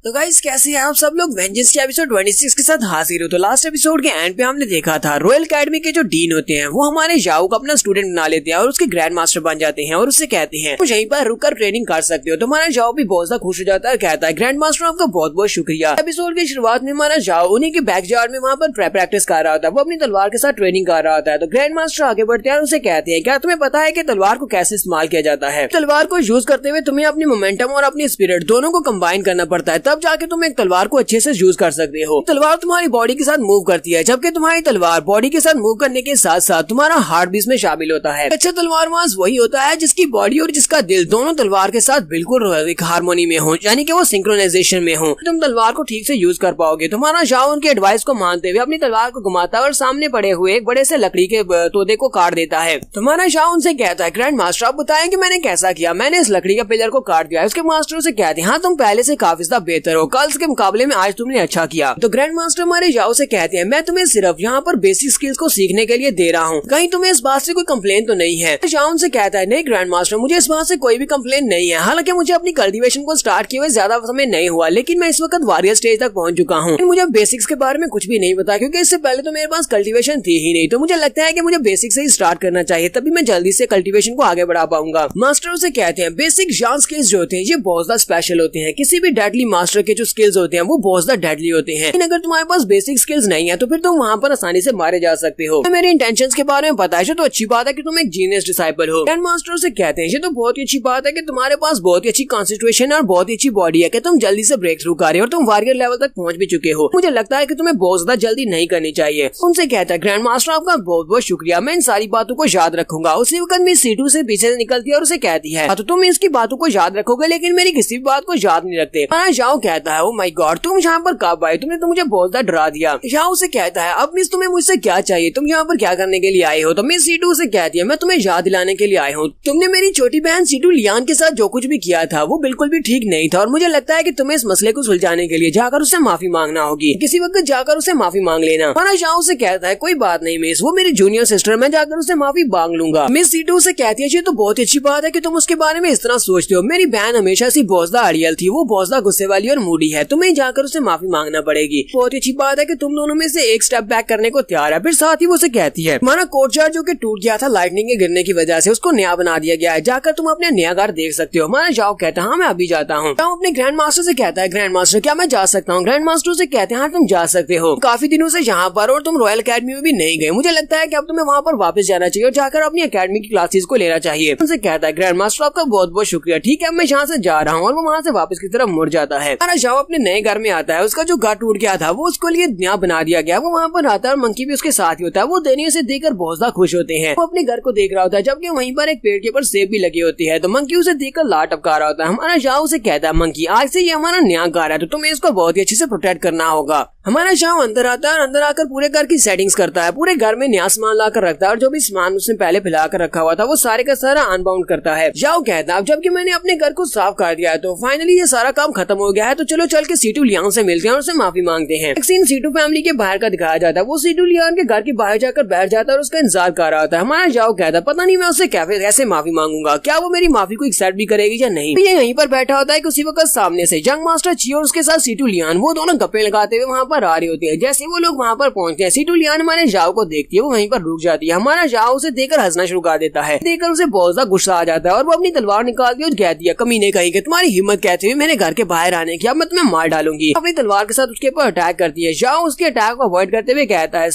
तो गाइस कैसे हैं आप सब लोग। वेंजेंस के एपिसोड 26 के साथ हाजिर हो। तो लास्ट एपिसोड के एंड पे हमने देखा था रॉयल एकेडमी के जो डीन होते हैं वो हमारे जाओ को अपना स्टूडेंट बना लेते हैं और उसके ग्रैंड मास्टर बन जाते हैं और उससे कहते हैं तो यहीं पर रुककर ट्रेनिंग कर सकते हो। तो हमारा जाओ भी बहुत ज्यादा खुश हो जाता है, कहता है ग्रैंड मास्टर आपका बहुत बहुत शुक्रिया। एपिसोड की शुरुआत में हमारा जाओ उन्हीं के बैकयार्ड में वहाँ पर प्रैक्टिस कर रहा होता है, वो अपनी तलवार के साथ ट्रेनिंग कर रहा होता है। तो ग्रैंड मास्टर आगे बढ़ते हैं और उसे कहते हैं क्या तुम्हें पता है कि तलवार को कैसे इस्तेमाल किया जाता है। तलवार को यूज करते हुए तुम्हें अपनी मोमेंटम और अपनी स्पिरिट दोनों को कंबाइन करना पड़ता है, तब जाके तुम एक तलवार को अच्छे से यूज कर सकते हो। तलवार तुम्हारी बॉडी के साथ मूव करती है, जबकि तुम्हारी तलवार बॉडी के साथ मूव करने के साथ साथ तुम्हारा हार्ट भी इसमें शामिल होता है। अच्छा तलवारबाज वही होता है जिसकी बॉडी और जिसका दिल दोनों तलवार के साथ बिल्कुल एक हार्मोनी में हो, यानी कि वो सिंक्रोनाइजेशन में हो। तुम तलवार को ठीक से यूज कर पाओगे। तुम्हारा जाओ उनके एडवाइस को मानते हुए अपनी तलवार को घुमाता है और सामने पड़े हुए एक बड़े से लकड़ी के तोते को काट देता है। तुम्हारा जाओ उनसे कहता है ग्रैंड मास्टर आप बताएं कि मैंने कैसा किया। मैंने इस लकड़ी का पिलर को काट दिया। उसके मास्टर से कहते हैं हाँ तुम पहले से काफी ज्यादा बेहतर हो, कल के मुकाबले में आज तुमने अच्छा किया। तो ग्रैंड मास्टर हमारे जाओ से कहते हैं मैं तुम्हें सिर्फ यहाँ पर बेसिक स्किल्स को सीखने के लिए दे रहा हूँ, कहीं तुम्हें इस बात से कोई कंप्लेन तो नहीं है। जाओ उनसे कहता है नहीं ग्रैंड मास्टर मुझे इस बात से कोई भी कंप्लेन नहीं है। हालांकि मुझे अपनी कल्टीवेशन को स्टार्ट किए हुए ज्यादा समय नहीं हुआ, लेकिन मैं इस वक्त वारियर स्टेज तक पहुंच चुका हूँ। मुझे बेसिक्स के बारे में कुछ भी नहीं पता क्योंकि इससे पहले तो मेरे पास कल्टीवेशन थी ही नहीं। तो मुझे लगता है कि मुझे बेसिक से ही स्टार्ट करना चाहिए, तभी मैं जल्दी से कल्टीवेशन को आगे बढ़ा पाऊंगा। मास्टर से कहते हैं बेसिक जान स्किल्स जो होते हैं ये बहुत ज्यादा स्पेशल होते हैं। किसी भी डेडली मास्टर के जो स्किल्स होते हैं वो बहुत ज्यादा डेडली होते हैं, लेकिन अगर तुम्हारे पास बेसिक स्किल्स नहीं है तो फिर तुम वहाँ पर आसानी से मारे जा सकते हो। तो मेरे इंटेंशंस के बारे में पता है तो अच्छी बात है कि तुम एक जीनियस डिसाइपल हो। ग्रैंड मास्टर से कहते हैं ये तो बहुत ही अच्छी बात है कि तुम्हारे पास बहुत ही अच्छी कॉन्स्टिट्यूशन और बहुत ही अच्छी बॉडी है कि तुम जल्दी से ब्रेक थ्रू कर रहे हो और तुम वारियर लेवल तक पहुंच भी चुके हो। मुझे लगता है कि तुम्हें बहुत ज्यादा जल्दी नहीं करनी चाहिए। उनसे कहता है ग्रैंड मास्टर आपका बहुत बहुत शुक्रिया, मैं इन सारी बातों को याद रखूंगा। उसी वक्त में सीटू से पीछे से निकलती है और उसे कहती है तो तुम इसकी बातों को याद रखोगे लेकिन मेरी किसी भी बात को याद नहीं रखते। जाओ कहता है ओ माय गॉड तुम यहाँ पर कब आए, तुमने तो मुझे बहुत ज्यादा डरा दिया। जाओ से कहता है अब मिस तुम्हें मुझसे क्या चाहिए, तुम यहाँ पर क्या करने के लिए आए हो। तो मिस सीटू से कहती है मैं तुम्हें याद दिलाने के लिए आए हूँ, तुमने मेरी छोटी बहन सीटू लियान के साथ जो कुछ भी किया था वो बिल्कुल भी ठीक नहीं था और मुझे लगता है कि तुम्हें इस मसले को सुलझाने के लिए जाकर उससे माफी मांगना होगी। किसी वक्त जाकर उसे माफी मांग लेना। जाओ से कहता है कोई बात नहीं मिस, वो मेरी जूनियर सिस्टर, मैं जाकर उसे माफी मांग लूंगा। मिस सीटू से कहती है ये तो बहुत अच्छी बात है कि तुम उसके बारे में इस तरह सोचते हो। मेरी बहन हमेशा से बहुत ज्यादा अड़ियल थी, वो बहुत ज्यादा गुस्से वाली और मूडी है, तुम्हें जाकर उसे माफी मांगना पड़ेगी। बहुत अच्छी बात है कि तुम दोनों में से एक स्टेप बैक करने को तैयार है। फिर साथ ही वो उसे कहती है हमारा कोर्टयार्ड जो कि टूट गया था लाइटनिंग के गिरने की वजह से उसको नया बना दिया गया है, जाकर तुम अपने नया घर देख सकते हो। हमारा जाओ कहता है हाँ मैं अभी जाता हूँ। जाओ अपने ग्रैंड मास्टर से कहता है ग्रैंड मास्टर क्या मैं जा सकता हूँ। ग्रैंड मास्टर से कहते हैं हाँ तुम जा सकते हो, काफी दिनों से यहाँ पर और तुम रॉयल एकेडमी में भी नहीं गए, मुझे लगता है कि अब तुम्हें वहाँ पर वापस जाना चाहिए और जाकर अपनी एकेडमी की क्लासेस को लेना चाहिए। उनसे कहता है ग्रैंड मास्टर आपका बहुत बहुत शुक्रिया, ठीक है मैं यहाँ से जा रहा हूँ। और वो वहाँ से वापस की तरफ मुड़ जाता है। हमारा जाओ अपने नए घर में आता है, उसका जो घर टूट गया था वो उसको लिए नया बना दिया गया। वो वहाँ पर आता है और मंकी भी उसके साथ ही होता है। वो देने से देखकर बहुत ज्यादा खुश होते हैं। वो अपने घर को देख रहा होता है जबकि वहीं पर एक पेड़ के ऊपर सेब भी लगी होती है। तो मंकी उसे देखकर लाट टपका रहा होता है। हमारा जाओ उसे कहता है मंकी आज से ये हमारा नया घर है तो तुम्हें इसको बहुत ही अच्छे से प्रोटेक्ट करना होगा। हमारा जाओ अंदर आता है और अंदर आकर पूरे घर की सेटिंग्स करता है, पूरे घर में नया सामान लाकर रखता है और जो भी सामान उसने पहले फैला कर रखा हुआ था वो सारे का सारा अनबाउंड करता है। जाओ कहता है अब जबकि मैंने अपने घर को साफ कर दिया है तो फाइनली ये सारा काम खत्म हो गया है, तो चलो चल के सीटू लियान से मिलते हैं और उससे माफी मांगते हैं। एक सीन सीटू फैमिली के बाहर का दिखाया जाता है। वो सीटू लियान के घर के बाहर जाकर बैठ जाता है और उसका इंतजार कर रहा होता है। हमारा जाओ कहता है पता नहीं मैं उससे कैसे माफी मांगूंगा, क्या वो मेरी माफी को एक्सेप्ट भी करेगी या नहीं। ये यहीं पर बैठा होता है कि उसी वक्त सामने से यंग मास्टर चियो और उसके साथ सीटू लियान वो दोनों गप्पे लगाते हुए वहाँ पर आ रही होती है। जैसे वो लोग वहाँ पर पहुंचते हैं सीटू लियान हमारे जाओ को देखती है, वो वहीं पर रुक जाती है। हमारा जाओ उसे देखकर हंसना शुरू कर देता है, देखकर उसे बहुत ज्यादा गुस्सा आ जाता है और वो अपनी तलवार निकालती है और कहती है कमीने कहीं कि तुम्हारी हिम्मत कहती है मेरे घर के बाहर आने की, अब मैं तुम्हें मार डालूंगी। अपनी तलवार के साथ उसके ऊपर अटैक करती है। जाओ उसके अटैक को अवॉइड करते हुए कहता है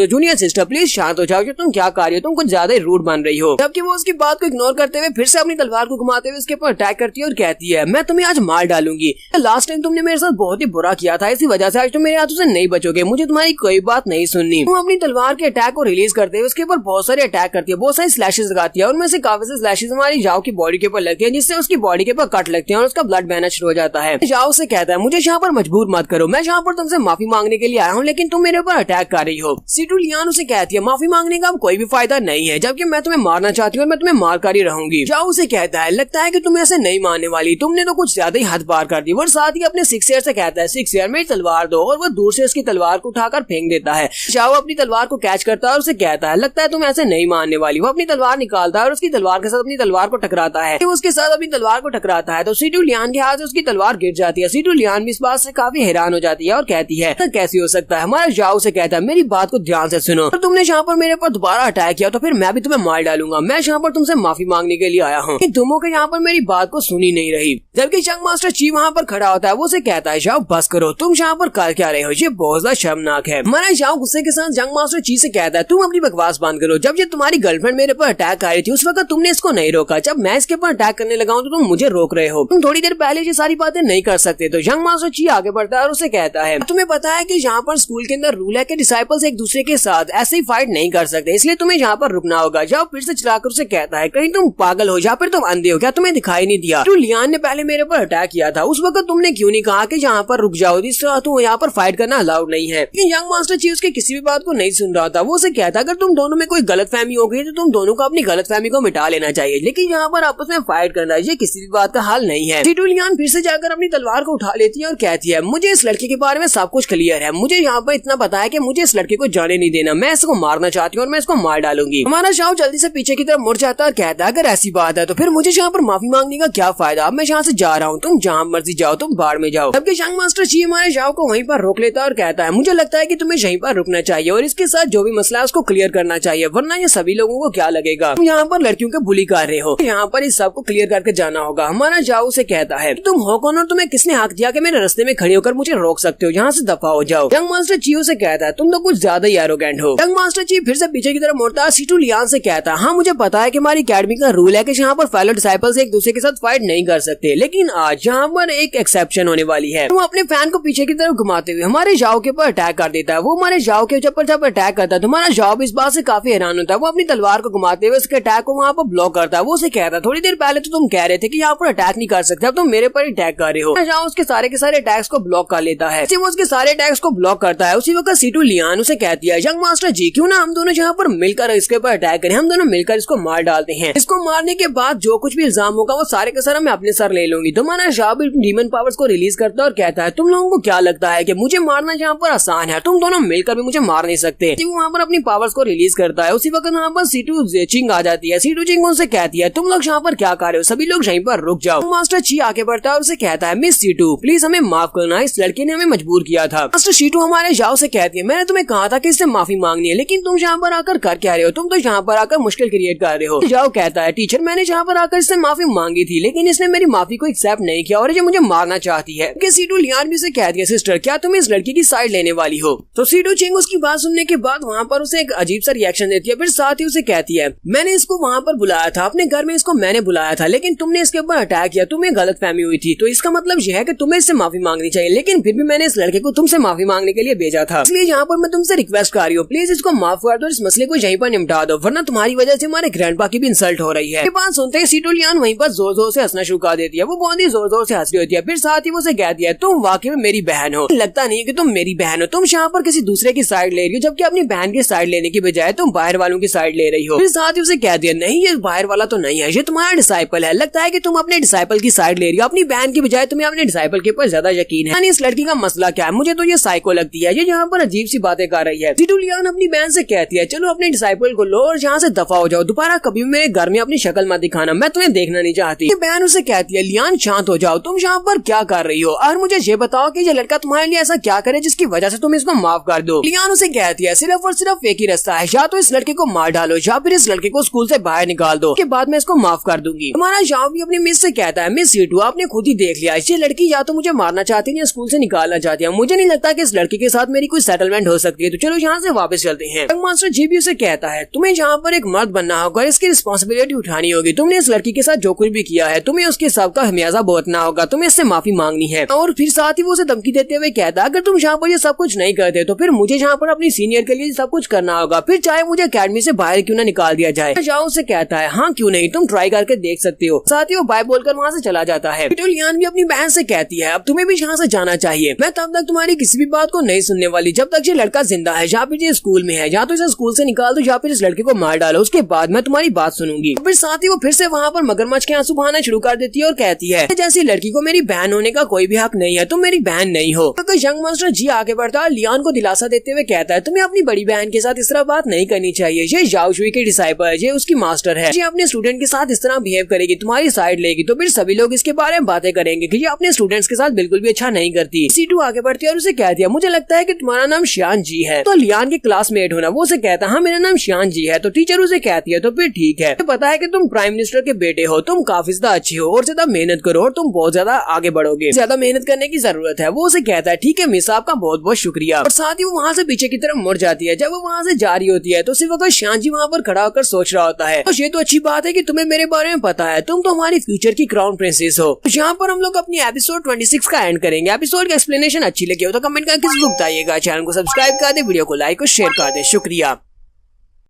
जूनियर सिस्टर प्लीज शांत हो जाओ, तुम क्या कर रही हो, तुम कुछ ज्यादा ही रूड बन रही हो। जबकि वो उसकी बात को इग्नोर करते हुए फिर से अपनी तलवार को घुमाते हुए उसके ऊपर अटैक करती है और कहती है मैं तुम्हें आज मार डालूंगी। लास्ट टाइम तुमने मेरे साथ बहुत ही बुरा किया था, इसी वजह से आज तुम मेरे हाथों से नहीं बचोगे, मुझे तुम्हारी कोई बात नहीं सुननी। तुम अपनी तलवार के अटैक को रिलीज करते हुए उसके ऊपर बहुत सारे अटैक करती है, बहुत सारी स्लैशेस लगाती है और उनमें से काफी से स्लैशेस हमारी जाओ की बॉडी के ऊपर लगती है जिससे उसकी बॉडी के ऊपर कट लगते हैं और उसका ब्लड बहना शुरू हो जाता है। जाओ से कहता है मुझे यहाँ पर मजबूर मत करो, मैं यहाँ पर तुमसे माफी मांगने के लिए आया हूँ लेकिन तुम मेरे ऊपर अटैक कर रही हो। सीटू लियान उसे कहती है माफी मांगने का अब कोई भी फायदा नहीं है, जबकि मैं तुम्हें मारना चाहती हूँ और मैं तुम्हें मार कर ही रहूंगी। जाओ उसे कहता है लगता है कि तुम ऐसे नहीं मानने वाली, तुमने तो कुछ ज्यादा ही हद पार कर दी। और साथ ही अपने 6 ईयर से कहता है 6 ईयर मेरी तलवार दो और वो वो दूर से उसकी तलवार को उठाकर फेंक देता है। जाओ अपनी तलवार को कैच करता है और उसे कहता है लगता है तुम ऐसे नहीं मानने वाली। वो अपनी तलवार निकालता है और उसकी तलवार के साथ अपनी तलवार को टकराता है। वो उसके साथ अपनी तलवार को टकराता है तो सीटू लियान के हाथ से उसकी तलवार गिर जाती है। सीटू लियान भी इस बात से काफी हैरान हो जाती है और कहती है तो कैसे हो सकता है। हमारा जाओ से कहता है मेरी बात को ध्यान से सुनो, तो तुमने यहाँ पर मेरे पर दोबारा अटैक किया तो फिर मैं भी तुम्हें मार डालूंगा। मैं यहाँ पर तुमसे माफी मांगने के लिए आया हूँ। तुमों के यहाँ पर मेरी बात को सुनी नहीं रही। जबकि जंग मास्टर ची वहाँ पर खड़ा होता है। वो उसे कहता है जाओ बस करो, तुम यहाँ पर कर क्या रहे हो, ये बहुत ज्यादा शर्मनाक है। हमारा जाओ गुस्से के साथ जंग मास्टर ची से कहता है तुम अपनी बकवास बंद करो। जब ये तुम्हारी गर्लफ्रेंड मेरे पर अटैक कर रही थी उस वक्त तुमने इसको नहीं रोका। जब मैं इसके पर अटैक करने लगा हूँ तो तुम मुझे रोक रहे हो। तुम थोड़ी देर पहले ये सारी बातें नहीं कर सकते। तो जंग मास्टर ची आगे बढ़ता है और उसे कहता है तुम्हें पता है कि यहाँ पर स्कूल के अंदर रूल है कि डिसाइपल्स एक दूसरे के साथ ऐसे ही फाइट नहीं कर सकते, इसलिए तुम्हें यहाँ पर रुकना होगा। जाओ फिर से चलाकर उसे कहता है कहीं तुम पागल हो या फिर तुम अंधे हो क्या, तुम्हें दिखाई नहीं दिया तो लियान ने पहले मेरे पर अटैक किया था, उस वक्त तुमने क्यों नहीं कहा कि यहाँ पर रुक जाओ, इस तरह तो यहाँ पर फाइट करना अलाउड नहीं है। यंग मास्टर ची उसकी किसी भी बात को नहीं सुन रहा था। वो उसे कहता अगर तुम दोनों में कोई गलतफहमी हो गई तो तुम दोनों को अपनी गलतफहमी को मिटा लेना चाहिए, लेकिन यहाँ पर आपस में फाइट करना ये किसी भी बात का हल नहीं है। सीटू लियान फिर से जाकर अपनी तलवार को उठा लेती है और कहती है मुझे इस लड़के के बारे में सब कुछ क्लियर है। मुझे यहाँ पर इतना पता है कि मुझे इस लड़के को जाने नहीं देना, मैं इसको मारना चाहती हूँ और मैं इसको मार डालूंगी। हमारा शाओ जल्दी से पीछे की तरफ मुड़ जाता है और कहता है अगर ऐसी बात है तो फिर मुझे यहाँ पर माफी मांगने का क्या फायदा, अब मैं यहाँ से जा रहा हूँ, तुम जहाँ मर्जी जाओ, तुम बाढ़ में जाओ। जबकि जंग मास्टर ची हमारे शाओ को वहीं पर रोक लेता है और कहता है मुझे लगता है कि तुम्हें यहीं पर रुकना चाहिए और इसके साथ जो भी मसला है उसको क्लियर करना चाहिए, वरना ये सभी लोगों को क्या लगेगा तुम यहाँ पर लड़कियों के बुली कर रहे हो। यहाँ पर इस सबको क्लियर करके जाना होगा। हमारा जाओ से कहता है तुम हो कौन और तुम्हें किसने हक दिया कि मेरे रास्ते में खड़े होकर मुझे रोक सकते हो, यहाँ से दफा हो जाओ। जंग मास्टर ची से कहता है तुम तो कुछ ज्यादा ही एरोगेंट हो। जंग मास्टर ची फिर से पीछे की तरफ मुड़ता है। सीटू लियान से कहता है हाँ मुझे पता है कि हमारी अकेडमी का रूल है कि यहाँ पर फेलो डिसाइपल्स एक दूसरे के साथ फाइट नहीं कर सकते, लेकिन आज यहाँ पर एक एक्सेप्शन होने वाली है। वो अपने फैन को पीछे की तरफ घुमाते हुए हमारे जाओ के ऊपर अटैक कर देता है। वो हमारे जाओ के ऊपर जब अटैक करता है तो हमारा जाओ इस बात से काफी हैरान होता है। वो अपनी तलवार को घुमाते हुए उसके अटैक को वहाँ पर ब्लॉक करता है। वो उसे कहता है थोड़ी देर पहले तो तुम कह रहे थे कि यहाँ पर अटैक नहीं कर सकते, अब तुम मेरे पर अटैक कर रहे हो। जाओ उसके सारे के सारे अटैक्स को ब्लॉक कर लेता है। वो उसके सारे अटैक्स को ब्लॉक करता है। उसी वक्त सीटू लियान उसे कहती है यंग मास्टर जी क्यों ना हम दोनों यहाँ पर मिलकर इसके ऊपर अटैक करें, हम दोनों मिलकर इसको मार डालते हैं। इसको मारने के बाद जो कुछ भी इल्जाम होगा वो सारे के सारे मैं अपने सर ले लूंगी। तो हमारा जाओ डीमन पावर्स को रिलीज करता है और कहता है तुम लोगों को क्या लगता है कि मुझे मारना यहाँ पर आसान है, तुम दोनों मिलकर भी मुझे मार नहीं सकते। वो वहाँ पर अपनी पावर्स को रिलीज करता है। उसी वक्त वहाँ पर सीटू चिंग आ जाती है। सीटू चिंग उनसे कहती है तुम लोग यहाँ पर क्या कर रहे हो, सभी लोग यहीं पर रुक जाओ। मास्टर ची आगे बढ़ता है और उसे कहता है मिस सीटू प्लीज हमें माफ करना, इस लड़के ने हमें मजबूर किया था। मास्टर सीटू हमारे जाओ से कहती है मैंने तुम्हें कहा था कि इससे माफी मांगनी है, लेकिन तुम यहाँ पर आकर कर क्या रहे हो, तुम तो यहाँ पर आकर मुश्किल क्रिएट कर रहे हो। जाओ कहता है टीचर मैंने यहाँ पर आकर इससे माफी मांगी थी, लेकिन इसने मेरी माफी को एक्सेप्ट नहीं किया और ये मुझे मारना चाहती है। सीटू लियान भी से कहती है सिस्टर क्या तुम इस लड़की की साइड लेने वाली हो। तो सीटू चिंग उसकी बात सुनने के बाद वहाँ पर उसे एक अजीब सा रिएक्शन देती है। फिर साथ ही उसे कहती है मैंने इसको वहाँ पर बुलाया था, अपने घर में इसको मैंने बुलाया था, लेकिन तुमने इसके ऊपर अटैक किया, तुम्हें गलतफहमी हुई थी, तो इसका मतलब यह है कि तुम्हें इससे माफी मांगनी चाहिए, लेकिन फिर भी मैंने इस लड़के को तुमसे माफी मांगने के लिए भेजा था। इसलिए यहाँ पर मैं तुमसे रिक्वेस्ट कर रही हूँ प्लीज इसको माफ कर दो, इस मसले को यहीं पर निपटा दो, वरना तुम्हारी वजह से हमारे ग्रैंडपा की भी इंसल्ट हो रही है। ये बात सुनते ही सीटू लियान वहीं पर जोर जोर से हंसना शुरू कर देती है। वो बहुत ही जोर जोर से हंस रही होती है। फिर साथ ही वो उसे कहती है तुम वाकई में मेरी बहन हो, लगता नहीं है कि तुम मेरी बहन हो, तुम यहाँ पर किसी दूसरे की साइड ले रही हो, जबकि अपनी बहन की साइड लेने की बजाय तुम बाहर वालों की साइड ले रही हो। फिर साथ ही उसे कह दिया नहीं ये बाहर वाला तो नहीं है, ये तुम्हारा डिसाइपल है, लगता है कि तुम अपने डिसाइपल की साइड ले रही हो, अपनी बहन की बजाय तुम्हें अपने डिसाइपल के ऊपर ज्यादा यकीन है। यानी इस लड़की का मसला क्या है, मुझे तो ये साइको लगती है, ये यहाँ पर अजीब सी बातें कर रही है। सीटू लियान अपनी बहन से कहती है चलो अपने डिसाइपल को लो और यहाँ से दफा हो जाओ, दोबारा कभी मेरे घर में अपनी शक्ल मत दिखाना, मैं तुम्हें देखना नहीं चाहती। बहन उसे कहती है लियान शांत हो जाओ, तुम यहाँ पर क्या कर रही हो और मुझे ये बताओ कि ये लड़का तुम्हारे लिए ऐसा क्या करे जिसकी वजह से तुम इसको माफ कर दो। लियान उसे कहती है सिर्फ और सिर्फ एक ही रास्ता है, या तो इस लड़के को मार डालो या फिर इस लड़के को स्कूल से बाहर निकाल दो, के बाद मैं इसको माफ कर दूंगी। हमारा जाओ भी अपनी मिस से कहता है मिस सीटू आपने खुद ही देख लिया, ये लड़की या तो मुझे मारना चाहती है या स्कूल से निकालना चाहती है, मुझे नहीं लगता कि इस लड़के के साथ मेरी कोई सेटलमेंट हो सकती है, तो चलो यहाँ से वापस चलते हैं। मास्टर जी भी उसे कहता है तुम्हें यहाँ पर एक मर्द बनना होगा, इसकी रिस्पॉन्सिबिलिटी उठानी होगी, तुमने इस लड़की के साथ जो कुछ भी किया है तुम्हें उसके सब का खमियाजा भुगतना होगा, तुम्हें इससे माफी मांगनी है। और फिर साथ ही वो उसे धमकी देते हुए कहता है अगर तुम यहाँ पर ये सब कुछ नहीं करते तो फिर मुझे यहाँ पर अपनी सीनियर के लिए सब कुछ करना होगा, फिर चाहे मुझे अकेडमी से बाहर क्यों ना निकाल दिया जाए। जाओ उसे कहता है हाँ क्यों नहीं, तुम ट्राई करके देख सकते हो। साथ ही वो बाय बोलकर वहाँ से चला जाता है। लियान भी अपनी बहन से कहती है अब तुम्हें भी यहाँ से जाना चाहिए, मैं तब तक तुम्हारी किसी भी बात को नहीं सुनने वाली जब तक ये लड़का जिंदा है, या फिर ये स्कूल में है, या तो इसे स्कूल से निकाल दो या फिर इस लड़के को मार डालो, उसके बाद मैं तुम्हारी बात सुनूंगी। फिर साथ ही वो फिर से वहाँ पर मगरमच्छ के आंसू बहाना शुरू कर देती है और कहती है जैसी लड़की को मेरी बहन होने का कोई भी हक नहीं है, तुम मेरी बहन नहीं हो। तो यंग मास्टर जी आगे बढ़ता है, लियान को दिलासा देते हुए कहता है तुम्हें अपनी बड़ी बहन के साथ इस तरह बात नहीं करनी चाहिए। ये जाओ शुई के डिसाइपल है, ये उसकी मास्टर है, ये अपने स्टूडेंट के साथ इस तरह बिहेव करेगी, तुम्हारी साइड लेगी, तो फिर सभी लोग इसके बारे में बातें करेंगे कि ये अपने स्टूडेंट्स के साथ बिल्कुल भी अच्छा नहीं करती। C2 आगे बढ़ती है और उसे कहती है मुझे लगता है कि तुम्हारा नाम शियान जी है। तो लियान के क्लासमेट होना, वो उसे कहता है हाँ मेरा नाम शियान जी है। तो टीचर उसे कहती है तो फिर ठीक है, तो पता है कि तुम प्राइम मिनिस्टर के बेटे हो, तुम काफी ज्यादा अच्छी हो और ज्यादा मेहनत करो और तुम बहुत ज्यादा आगे बढ़ोगे, ज्यादा मेहनत करने की जरूरत है। वो उसे कहता है ठीक है मिस, आपका बहुत बहुत शुक्रिया। और साथ ही वो वहाँ से पीछे की तरफ मुड़ जाती है। जब वो वहाँ से जा रही होती है तो सिर्फ अगर शियान जी वहाँ पर खड़ा होकर सोच रहा होता है, तो ये तो अच्छी बात है कि तुम्हें मेरे बारे में पता है, तुम तो हमारी फ्यूचर की क्राउन प्रिंसेस हो। तो यहाँ पर हम लोग अपनी एपिसोड 26 का एंड करेंगे। एपिसोड की एक्सप्लेनेशन अच्छी लगी हो तो कमेंट करके बताइएगा। चैनल को सब्सक्राइब कर दे, वीडियो को लाइक और शेयर कर दे। शुक्रिया।